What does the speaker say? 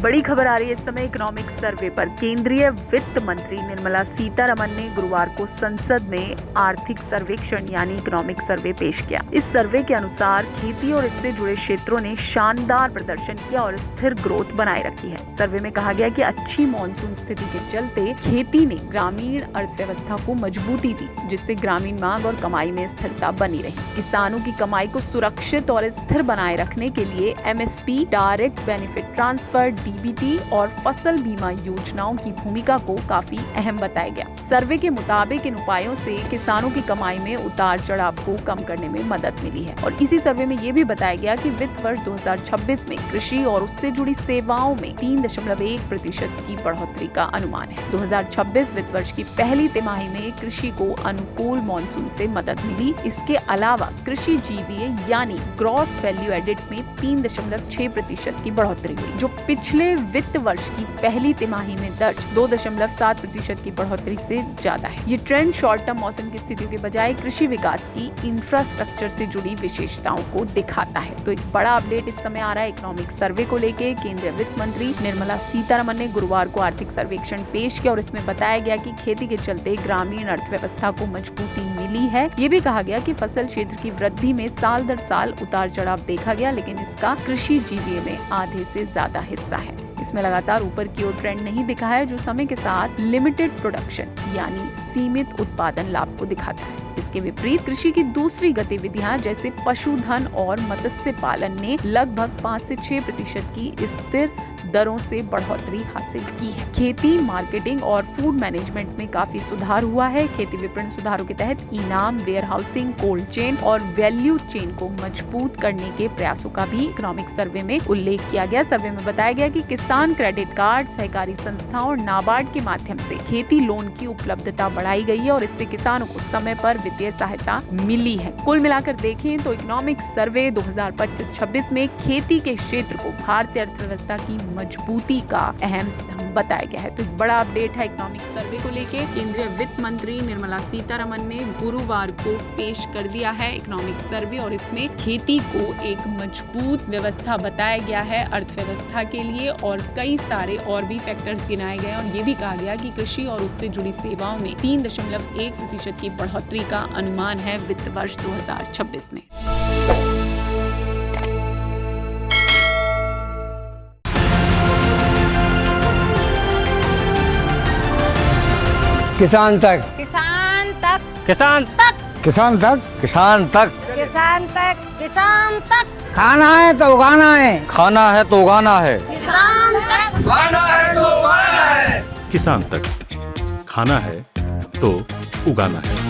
बड़ी खबर आ रही है इस समय इकोनॉमिक सर्वे पर। केंद्रीय वित्त मंत्री निर्मला सीतारमण ने गुरुवार को संसद में आर्थिक सर्वेक्षण यानी इकोनॉमिक सर्वे पेश किया। इस सर्वे के अनुसार खेती और इससे जुड़े क्षेत्रों ने शानदार प्रदर्शन किया और स्थिर ग्रोथ बनाए रखी है। सर्वे में कहा गया कि अच्छी मॉनसून स्थिति के चलते खेती ने ग्रामीण अर्थव्यवस्था को मजबूती दी, जिससे ग्रामीण मांग और कमाई में स्थिरता बनी रही। किसानों की कमाई को सुरक्षित और स्थिर बनाए रखने के लिए MSP, direct benefit transfer, DBT और फसल बीमा योजनाओं की भूमिका को काफी अहम बताया गया। सर्वे के मुताबिक इन उपायों से किसानों की कमाई में उतार चढ़ाव को कम करने में मदद मिली है। और इसी सर्वे में ये भी बताया गया कि वित्त वर्ष 2026 में कृषि और उससे जुड़ी सेवाओं में 3.1% की बढ़ोतरी का अनुमान है। 2026 वित्त वर्ष की पहली तिमाही में कृषि को अनुकूल मॉनसून से मदद मिली। इसके अलावा कृषि GVA यानी ग्रॉस वैल्यू एडिड में 3.6% की बढ़ोतरी हुई, जो पिछले वित्त वर्ष की पहली तिमाही में दर्ज 2.7% की बढ़ोतरी से ज्यादा है। ये ट्रेंड शॉर्ट टर्म मौसम की स्थितियों के बजाय कृषि विकास की इंफ्रास्ट्रक्चर से जुड़ी विशेषताओं को दिखाता है। तो एक बड़ा अपडेट इस समय आ रहा है इकोनॉमिक सर्वे को लेके। केंद्रीय वित्त मंत्री निर्मला सीतारमण ने गुरुवार को आर्थिक सर्वेक्षण पेश किया और इसमें बताया गया कि खेती के चलते ग्रामीण अर्थव्यवस्था को मजबूती मिली है। ये भी कहा गया कि फसल क्षेत्र की वृद्धि में साल दर साल उतार चढ़ाव देखा गया, लेकिन इसका कृषि GVA में आधे से ज्यादा हिस्सा है। इसमें लगातार ऊपर की ओर ट्रेंड नहीं दिखा है, जो समय के साथ लिमिटेड प्रोडक्शन यानी सीमित उत्पादन लाभ को दिखाता है। इसके विपरीत कृषि की दूसरी गतिविधियां जैसे पशुधन और मत्स्य पालन ने लगभग 5 से 6% की स्थिर दरों से बढ़ोतरी हासिल की है। खेती, मार्केटिंग और फूड मैनेजमेंट में काफी सुधार हुआ है। खेती विपणन सुधारों के तहत इनाम, वेयर हाउसिंग, कोल्ड चेन और वैल्यू चेन को मजबूत करने के प्रयासों का भी इकोनॉमिक सर्वे में उल्लेख किया गया। सर्वे में बताया गया कि किसान क्रेडिट कार्ड, सहकारी संस्थाओं और नाबार्ड के माध्यम से खेती लोन की उपलब्धता बढ़ाई गई है और इससे किसानों को समय पर वित्तीय सहायता मिली है। कुल मिलाकर देखें तो इकोनॉमिक सर्वे 2025-26 में खेती के क्षेत्र को भारतीय अर्थव्यवस्था की मजबूती का अहम स्तंभ बताया गया है। तो एक बड़ा अपडेट है इकोनॉमिक सर्वे को लेके। केंद्रीय वित्त मंत्री निर्मला सीतारमण ने गुरुवार को पेश कर दिया है इकोनॉमिक सर्वे और इसमें खेती को एक मजबूत व्यवस्था बताया गया है अर्थव्यवस्था के लिए, और कई सारे और भी फैक्टर्स गिनाए गए और ये भी कहा गया कि कृषि और उससे जुड़ी सेवाओं में 3.1% की बढ़ोतरी का अनुमान है वित्त वर्ष 2026 में। किसान तक, किसान तक, किसान तक, किसान तक, किसान तक, किसान तक, किसान तक। खाना है तो उगाना है, खाना है तो उगाना है, किसान तक, खाना है तो उगाना है, किसान तक, खाना है तो उगाना है।